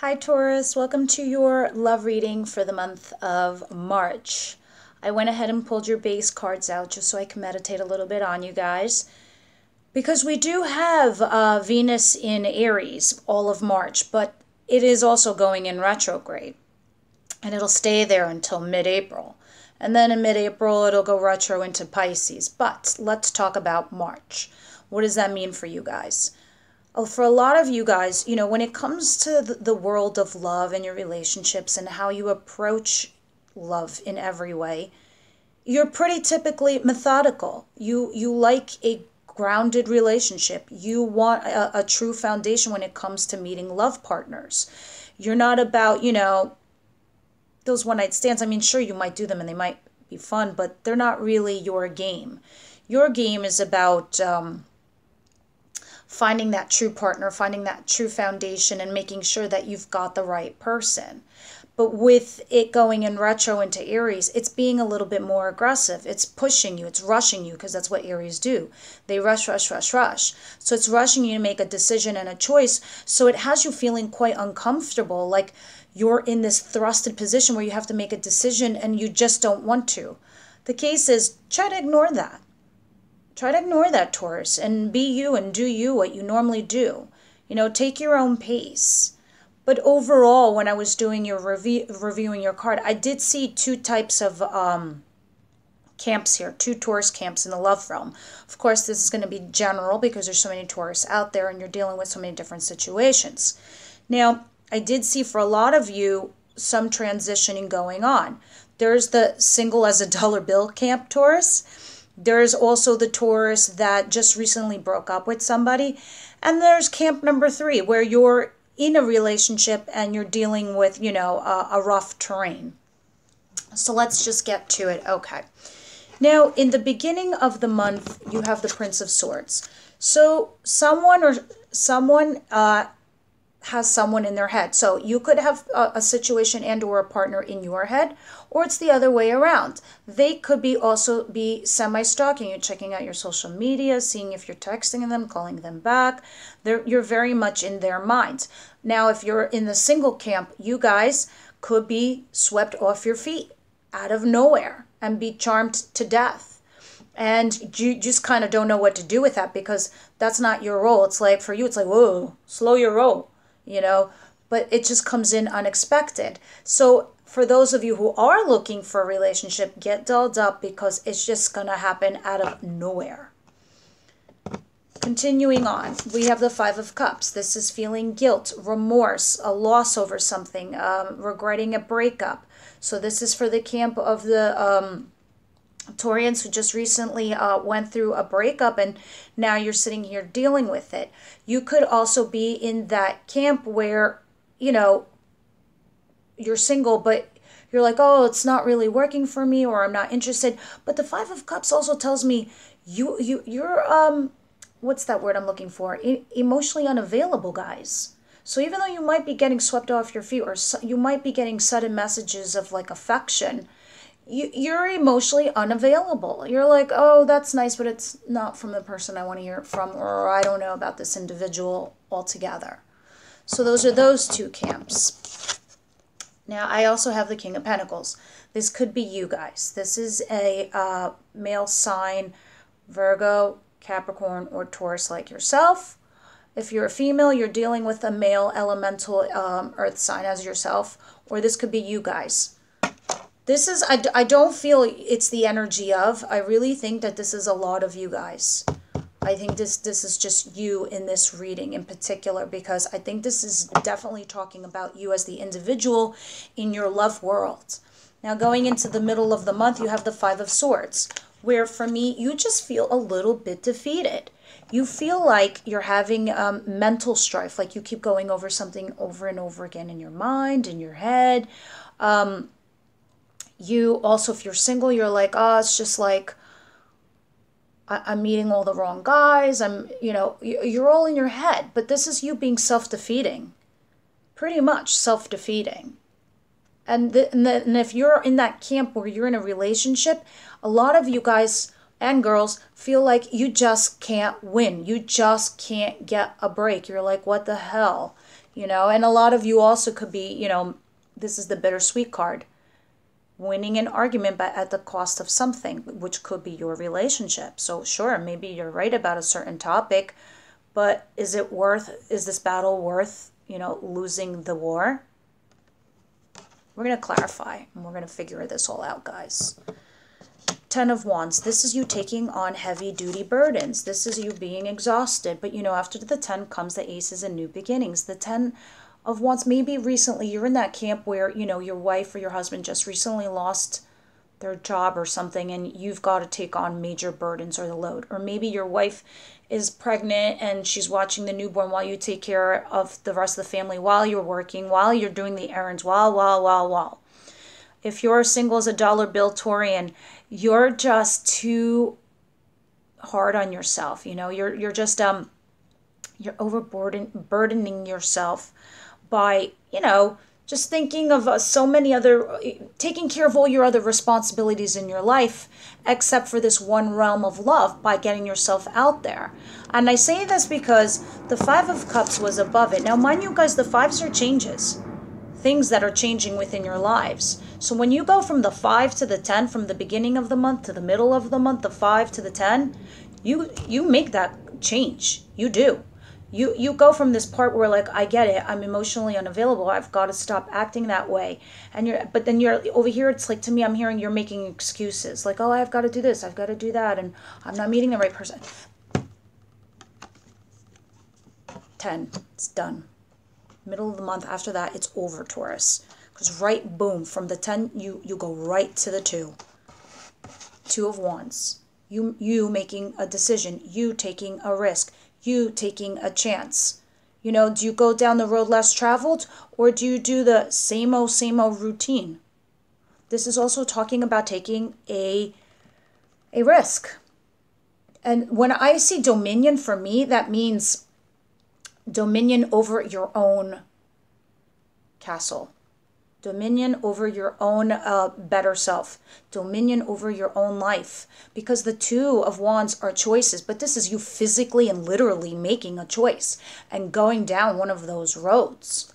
Hi Taurus, welcome to your love reading for the month of March. I went ahead and pulled your base cards out just so I can meditate a little bit on you guys. Because we do have Venus in Aries all of March, but it is also going in retrograde. And it'll stay there until mid-April. And then in mid-April, it'll go retro into Pisces. But let's talk about March. What does that mean for you guys? For a lot of you guys, when it comes to the world of love and your relationships and how you approach love in every way, you're pretty typically methodical. You like a grounded relationship. You want a true foundation when it comes to meeting love partners. You're not about, those one-night stands. I mean, sure, you might do them and they might be fun, but they're not really your game. Your game is about finding that true partner, finding that true foundation, and making sure that you've got the right person. But with it going in retro into Aries, it's being a little bit more aggressive. It's pushing you. It's rushing you, because that's what Aries do. They rush, rush, rush, rush. So it's rushing you to make a decision and a choice. So it has you feeling quite uncomfortable, like you're in this thrusted position where you have to make a decision and you just don't want to. The case is, try to ignore that. Try to ignore that, Taurus, and be you and do you what you normally do. Take your own pace. But overall, when I was doing your reviewing your card, I did see two types of camps here, two Taurus camps in the love realm. Of course, this is going to be general because there's so many Taurus out there and you're dealing with so many different situations. Now, I did see for a lot of you some transitioning going on. There's the single as a dollar bill camp, Taurus. There's also the Taurus that just recently broke up with somebody. And there's camp number 3, where you're in a relationship and you're dealing with, a rough terrain. So let's just get to it. Okay. Now, in the beginning of the month, you have the Prince of Swords. So someone has someone in their head. So you could have a situation and or a partner in your head, or it's the other way around. They could also be semi-stalking you, checking out your social media, seeing if you're texting them, calling them back. You're very much in their minds. Now, if you're in the single camp, you guys could be swept off your feet out of nowhere and be charmed to death. And you just kind of don't know what to do with that, because that's not your role. It's like, for you, it's like, whoa, slow your roll. But it just comes in unexpected. So for those of you who are looking for a relationship, get dolled up, because it's just going to happen out of nowhere. Continuing on, we have the 5 of Cups. This is feeling guilt, remorse, a loss over something, regretting a breakup. So this is for the camp of the Taurians who just recently went through a breakup and now you're sitting here dealing with it. You could also be in that camp where, you're single, but you're like, oh, it's not really working for me, or I'm not interested. But the 5 of Cups also tells me you're what's that word I'm looking for? Emotionally unavailable, guys. So even though you might be getting swept off your feet, or you might be getting sudden messages of like affection, you're emotionally unavailable. You're like, oh, that's nice, but it's not from the person I want to hear it from, or I don't know about this individual altogether. So those are those two camps. Now, I also have the King of Pentacles. This could be you guys. This is a male sign, Virgo, Capricorn, or Taurus like yourself. If you're a female, you're dealing with a male elemental earth sign as yourself, or this could be you guys. This is, I don't feel it's the energy of, I really think that this is a lot of you guys. I think this is just you in this reading in particular, because I think this is definitely talking about you as the individual in your love world. Now, going into the middle of the month, you have the 5 of Swords, where for me, you just feel a little bit defeated. You feel like you're having mental strife, like you keep going over something over and over again in your mind, in your head. You also, if you're single, you're like, oh, it's just like, I'm meeting all the wrong guys. You're all in your head, but this is you being self-defeating, pretty much self-defeating. And if you're in that camp where you're in a relationship, a lot of you guys and girls feel like you just can't win. You just can't get a break. You're like, what the hell? you know, and a lot of you also could be, you know, this is the bittersweet card. Winning an argument, but at the cost of something, which could be your relationship. So sure, maybe you're right about a certain topic, but is this battle worth, you know, losing the war? We're going to clarify, and we're going to figure this all out, guys. 10 of Wands. This is you taking on heavy-duty burdens. This is you being exhausted. But, you know, after the 10 comes the aces and new beginnings. The 10 of Wands, maybe recently you're in that camp where, you know, your wife or your husband just recently lost their job or something, and you've got to take on major burdens or the load. Or maybe your wife is pregnant and she's watching the newborn while you take care of the rest of the family, while you're working, while you're doing the errands, while. If you're single as a dollar bill Taurian, you're just too hard on yourself. You know, you're just you're overburdening yourself by, you know, just thinking of so many other, taking care of all your other responsibilities in your life, except for this one realm of love by getting yourself out there. And I say this because the 5 of Cups was above it. Now, mind you guys, the 5s are changes. Things that are changing within your lives. So when you go from the 5 to the 10, from the beginning of the month to the middle of the month, the 5 to the 10, you make that change. You do. You go from this part where, like, I get it, I'm emotionally unavailable, I've got to stop acting that way. But then you're over here, it's like, to me, I'm hearing you're making excuses. Like, oh, I've got to do this, I've got to do that, and I'm not meeting the right person. 10, it's done. Middle of the month, after that, it's over, Taurus. Because right, boom, from the 10, you go right to the 2. 2 of Wands. You making a decision, you taking a risk, you taking a chance. You know, do you go down the road less traveled, or do you do the same old routine? This is also talking about taking a risk. And when I see dominion, for me, that means dominion over your own castle. Dominion over your own better self. Dominion over your own life. Because the 2 of Wands are choices, but this is you physically and literally making a choice and going down one of those roads.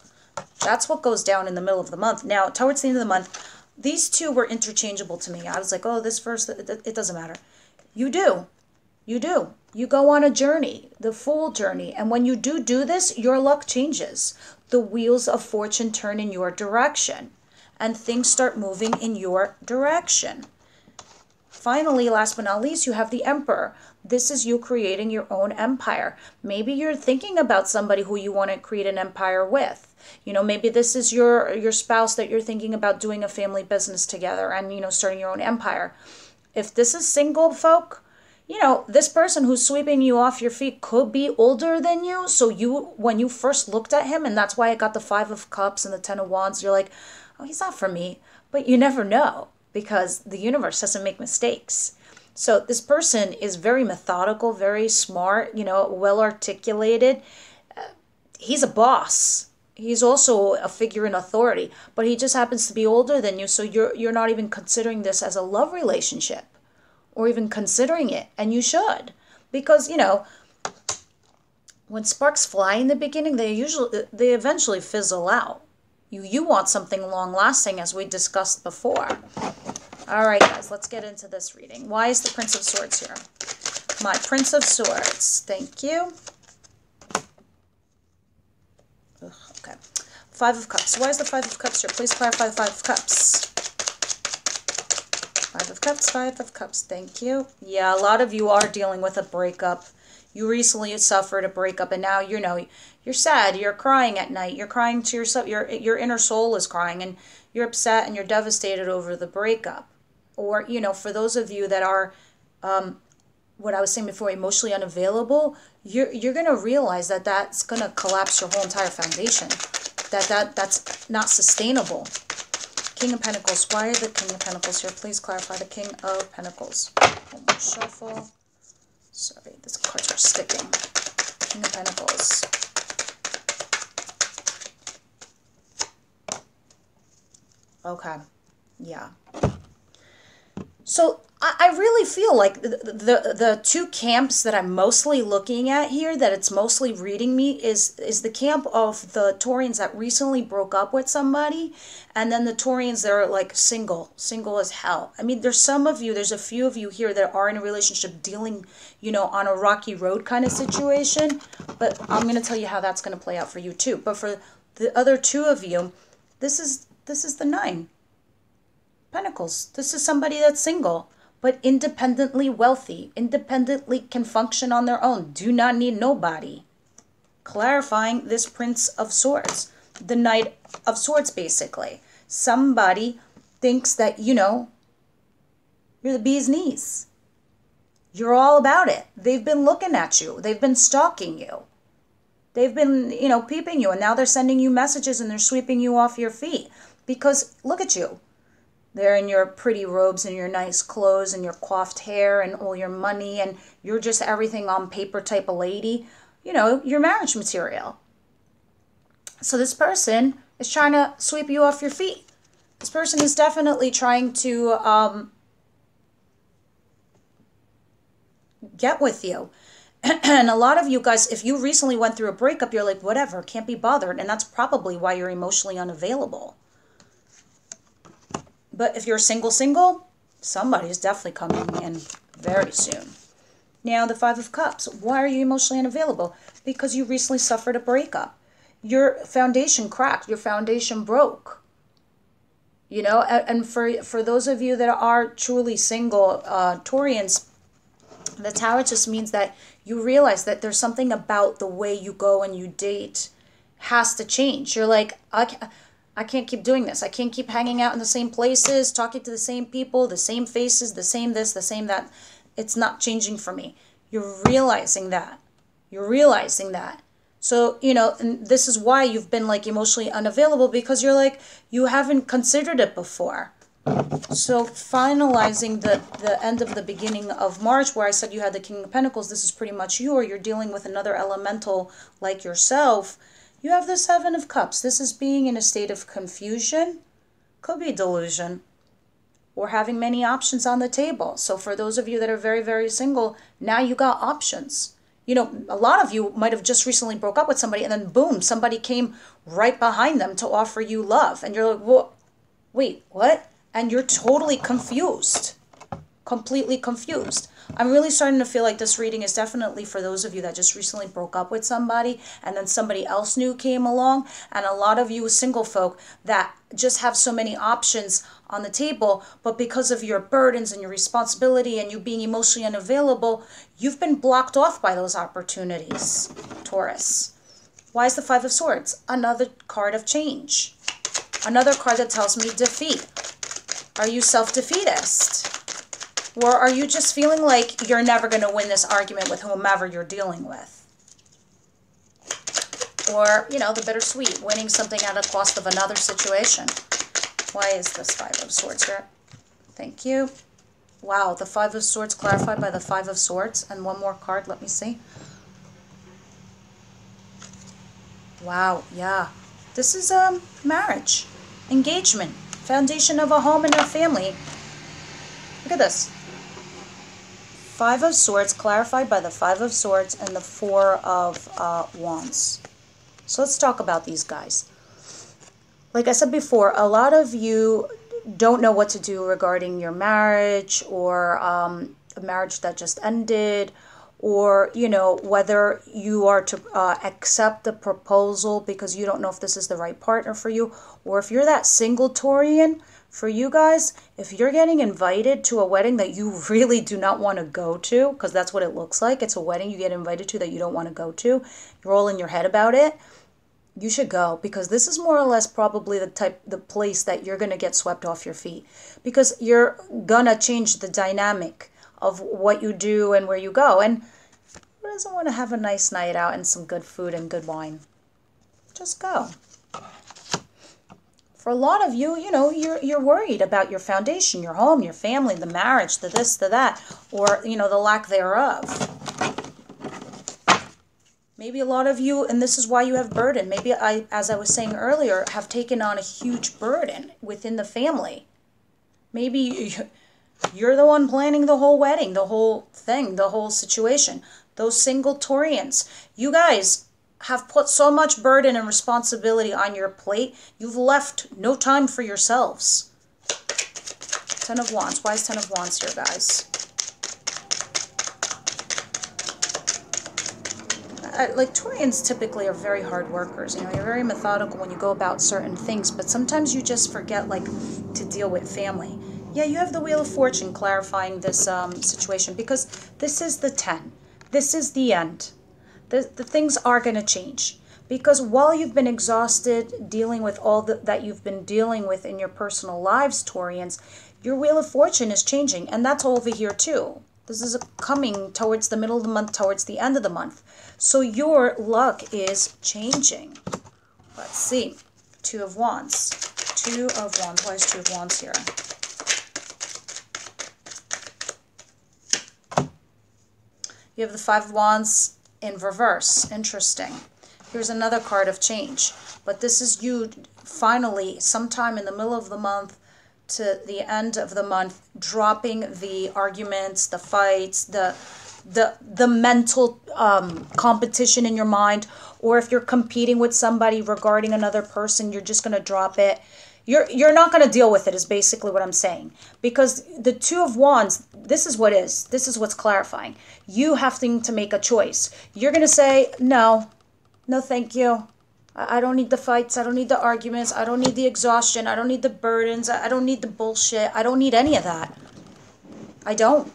That's what goes down in the middle of the month. Now, towards the end of the month, these 2 were interchangeable to me. I was like, oh, this first, it doesn't matter. You do. You do. You go on a journey, the Fool journey. And when you do this, your luck changes. The wheels of fortune turn in your direction. And things start moving in your direction. Finally, last but not least, you have the Emperor. This is you creating your own empire. Maybe you're thinking about somebody who you want to create an empire with. You know, maybe this is your spouse that you're thinking about doing a family business together and, you know, starting your own empire. If this is single folk, you know, this person who's sweeping you off your feet could be older than you. So when you first looked at him, and that's why I got the 5 of Cups and the 10 of Wands, you're like, oh, he's not for me. But you never know, because the universe doesn't make mistakes. So this person is very methodical, very smart, you know, well articulated. He's a boss. He's also a figure in authority, but he just happens to be older than you. So you're not even considering this as a love relationship, or even considering it, and you should. Because, you know, when sparks fly in the beginning, they eventually fizzle out. You want something long-lasting, as we discussed before. All right, guys, let's get into this reading. Why is the Prince of Swords here? My Prince of Swords. Thank you. Ugh, okay. 5 of Cups. Why is the 5 of Cups here? Please clarify the 5 of Cups. 5 of Cups, 5 of Cups, thank you. Yeah, a lot of you are dealing with a breakup. You recently suffered a breakup, and now, you know, you're sad, you're crying at night, you're crying to yourself, your inner soul is crying, and you're upset and you're devastated over the breakup. Or, you know, for those of you that are, what I was saying before, emotionally unavailable, you're going to realize that that's going to collapse your whole entire foundation. That's not sustainable. King of Pentacles. Why are the King of Pentacles here? Please clarify the King of Pentacles. One more shuffle. Sorry, these cards are sticking. King of Pentacles. Okay. Yeah. So I really feel like the two camps that I'm mostly looking at here, that it's mostly reading me, is the camp of the Taurians that recently broke up with somebody, and then the Taurians that are like single as hell. I mean, there's some of you, there's a few of you here that are in a relationship dealing, you know, on a rocky road kind of situation, but I'm going to tell you how that's going to play out for you too. But for the other two of you, this is the Nine Pentacles. This is somebody that's single, but independently wealthy, independently can function on their own, do not need nobody. Clarifying this Prince of Swords, the Knight of Swords, basically. Somebody thinks that, you know, you're the bee's knees. You're all about it. They've been looking at you. They've been stalking you. They've been, you know, peeping you, and now they're sending you messages and they're sweeping you off your feet. Because look at you. They're in your pretty robes and your nice clothes and your coiffed hair and all your money, and you're just everything on paper type of lady. You know, your marriage material. So this person is trying to sweep you off your feet. This person is definitely trying to get with you. And a lot of you guys, if you recently went through a breakup, you're like, whatever, can't be bothered. And that's probably why you're emotionally unavailable. But if you're single, somebody's definitely coming in very soon. Now, the Five of Cups. Why are you emotionally unavailable? Because you recently suffered a breakup. Your foundation cracked. Your foundation broke. You know, and for those of you that are truly single, Taurians, the Tower just means that you realize that there's something about the way you go and you date has to change. You're like, I can't keep doing this. I can't keep hanging out in the same places, talking to the same people, the same faces, the same this, the same that. It's not changing for me. You're realizing that. You're realizing that. So, you know, and this is why you've been like emotionally unavailable, because you're like, you haven't considered it before. So finalizing the end of the beginning of March, where I said you had the King of Pentacles, this is pretty much you, or you're dealing with another elemental like yourself. You have the Seven of Cups. This is being in a state of confusion. Could be delusion. Or having many options on the table. So for those of you that are very, very single, now you got options. You know, a lot of you might have just recently broke up with somebody, and then boom, somebody came right behind them to offer you love. And you're like, well, wait, what? And you're totally confused. Completely confused. I'm really starting to feel like this reading is definitely for those of you that just recently broke up with somebody and then somebody else new came along, and a lot of you single folk that just have so many options on the table, but because of your burdens and your responsibility and you being emotionally unavailable, you've been blocked off by those opportunities, Taurus. Why is the Five of Swords? Another card of change. Another card that tells me defeat. Are you self-defeatist? Or are you just feeling like you're never going to win this argument with whomever you're dealing with? Or, you know, the bittersweet, winning something at the cost of another situation. Why is this Five of Swords here? Thank you. Wow, the Five of Swords clarified by the Five of Swords. And one more card, let me see. Wow, yeah. This is marriage, engagement, foundation of a home and a family. Look at this. Five of Swords clarified by the Five of Swords and the Four of Wands. So let's talk about these guys. Like I said before, a lot of you don't know what to do regarding your marriage, or a marriage that just ended, or, you know, whether you are to accept the proposal because you don't know if this is the right partner for you, or if you're that single Taurian. For you guys, if you're getting invited to a wedding that you really do not want to go to, because that's what it looks like, it's a wedding you get invited to that you don't want to go to, you're all in your head about it, you should go, because this is more or less probably the place that you're going to get swept off your feet, because you're going to change the dynamic of what you do and where you go. And who doesn't want to have a nice night out and some good food and good wine? Just go. For a lot of you, you know, you're worried about your foundation, your home, your family, the marriage, the this, the that, or, you know, the lack thereof. Maybe a lot of you, and this is why you have burden. Maybe as I was saying earlier, have taken on a huge burden within the family. Maybe You're the one planning the whole wedding, the whole thing, the whole situation. Those single Taurians, you guys have put so much burden and responsibility on your plate, you've left no time for yourselves. Ten of Wands. Why is Ten of Wands here, guys? Like, Taurians typically are very hard workers. You know, you're very methodical when you go about certain things, but sometimes you just forget, like, to deal with family. Yeah, you have the Wheel of Fortune clarifying this situation, because this is the 10. This is the end. The things are going to change. Because while you've been exhausted dealing with all that you've been dealing with in your personal lives, Taurians, your Wheel of Fortune is changing. And that's over here too. This is coming towards the middle of the month, towards the end of the month. So your luck is changing. Let's see. Two of Wands. Two of Wands. Why is Two of Wands here? You have the Five of Wands in reverse. Interesting. Here's another card of change. But this is you finally, sometime in the middle of the month to the end of the month, dropping the arguments, the fights, the mental competition in your mind. Or if you're competing with somebody regarding another person, you're just going to drop it. You're not going to deal with it, is basically what I'm saying. Because the Two of Wands, this is what is. This is what's clarifying. You have to make a choice. You're going to say, no, thank you. I don't need the fights. I don't need the arguments. I don't need the exhaustion. I don't need the burdens. I don't need the bullshit. I don't need any of that. I don't.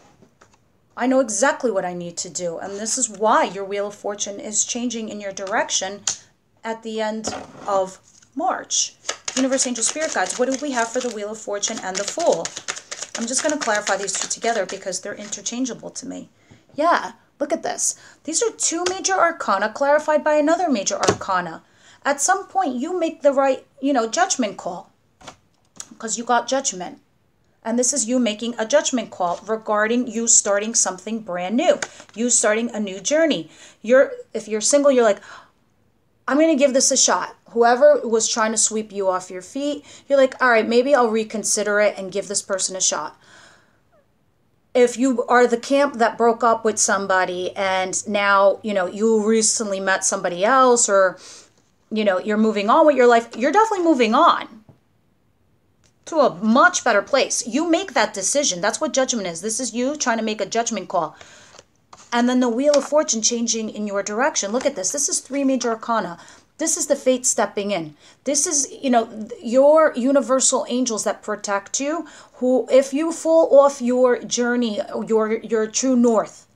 I know exactly what I need to do. And this is why your Wheel of Fortune is changing in your direction at the end of March. Universe, Angel, Spirit Guides, what do we have for the Wheel of Fortune and the Fool? I'm just going to clarify these two together because they're interchangeable to me. Yeah, look at this. These are two major arcana clarified by another major arcana. At some point, you make the right, judgment call because you got Judgment. And this is you making a judgment call regarding you starting something brand new. You starting a new journey. If you're single, you're like, I'm going to give this a shot. Whoever was trying to sweep you off your feet, you're like, all right, maybe I'll reconsider it and give this person a shot. If you are the camp that broke up with somebody and now, you recently met somebody else or, you're moving on with your life, you're definitely moving on to a much better place. You make that decision. That's what Judgment is. This is you trying to make a judgment call. And then the Wheel of Fortune changing in your direction. Look at this. This is three major arcana. This is the fate stepping in. This is, your universal angels that protect you, who, if you fall off your journey, your true north,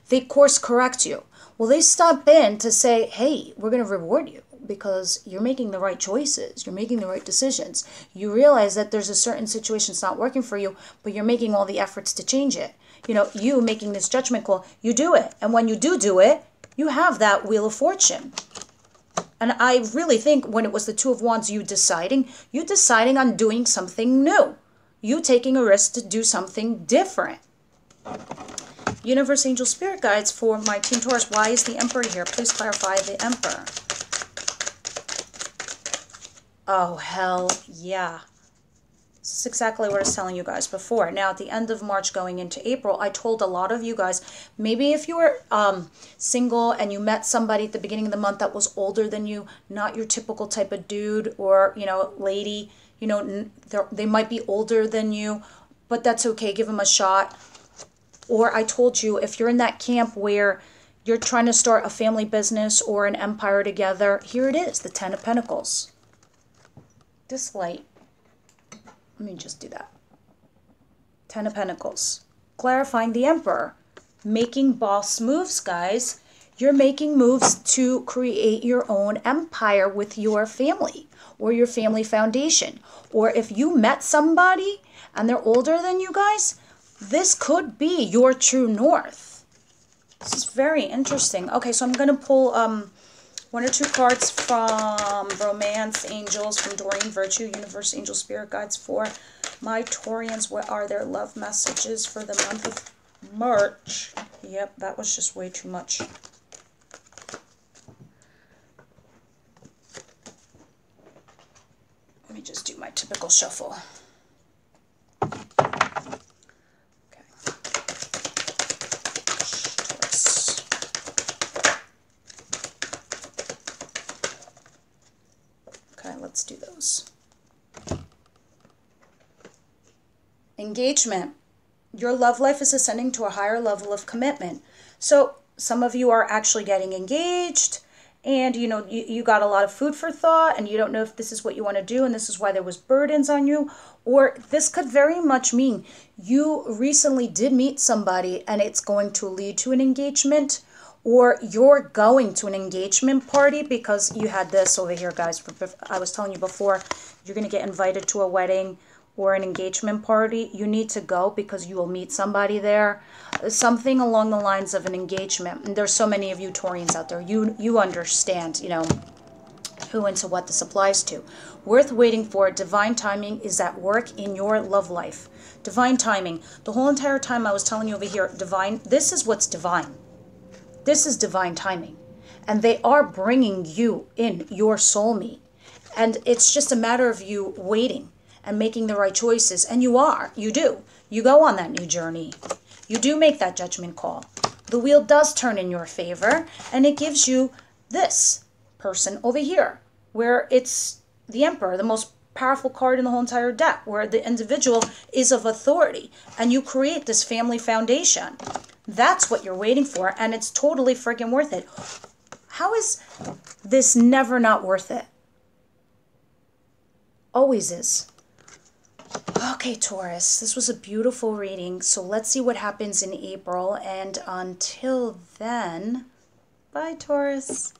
they course correct you. Well, they step in to say, hey, we're going to reward you because you're making the right choices. You're making the right decisions. You realize that there's a certain situation that's not working for you, but you're making all the efforts to change it. You making this judgment call, you do it. And when you do it, you have that Wheel of Fortune. And I really think when it was the Two of Wands, you deciding on doing something new. You taking a risk to do something different. Universe, Angel, Spirit Guides for my Team Taurus. Why is the Emperor here? Please clarify the Emperor. Oh, hell yeah. This is exactly what I was telling you guys before. Now, at the end of March going into April, I told a lot of you guys, maybe if you were single and you met somebody at the beginning of the month that was older than you, not your typical type of dude or, lady, they might be older than you, but that's okay. Give them a shot. Or I told you, if you're in that camp where you're trying to start a family business or an empire together, here it is, the Ten of Pentacles. This light. Let me just do that. Ten of Pentacles. Clarifying the Emperor. Making boss moves, guys. You're making moves to create your own empire with your family or your family foundation. Or if you met somebody and they're older than you guys, this could be your true north. This is very interesting. Okay, so I'm going to pull one or two cards from Romance Angels, from Doreen Virtue, Universe, Angel, Spirit Guides for my Taurians. What are their love messages for the month of March? Yep, that was just way too much. Let me just do my typical shuffle. let's do those. Engagement. Your love life is ascending to a higher level of commitment. So some of you are actually getting engaged, and you know, you got a lot of food for thought, and you don't know if this is what you want to do, and this is why there was burdens on you. Or this could very much mean you recently did meet somebody and it's going to lead to an engagement, or you're going to an engagement party because you had this over here, guys. I was telling you before, you're going to get invited to a wedding or an engagement party. You need to go because you will meet somebody there. Something along the lines of an engagement. And there's so many of you Taurians out there. You understand, you know, who and to what this applies to. Worth waiting for. Divine timing is at work in your love life. Divine timing. The whole entire time I was telling you over here, divine, this is what's divine. This is divine timing. And they are bringing you in your soulmate. And it's just a matter of you waiting and making the right choices. And you do. You go on that new journey. You do make that judgment call. The wheel does turn in your favor, and it gives you this person over here, where it's the Emperor, the most powerful card in the whole entire deck, where the individual is of authority, and you create this family foundation. That's what you're waiting for, and it's totally freaking worth it. How is this never not worth it? Always is. Okay, Taurus, this was a beautiful reading. So let's see what happens in April. And until then, bye, Taurus.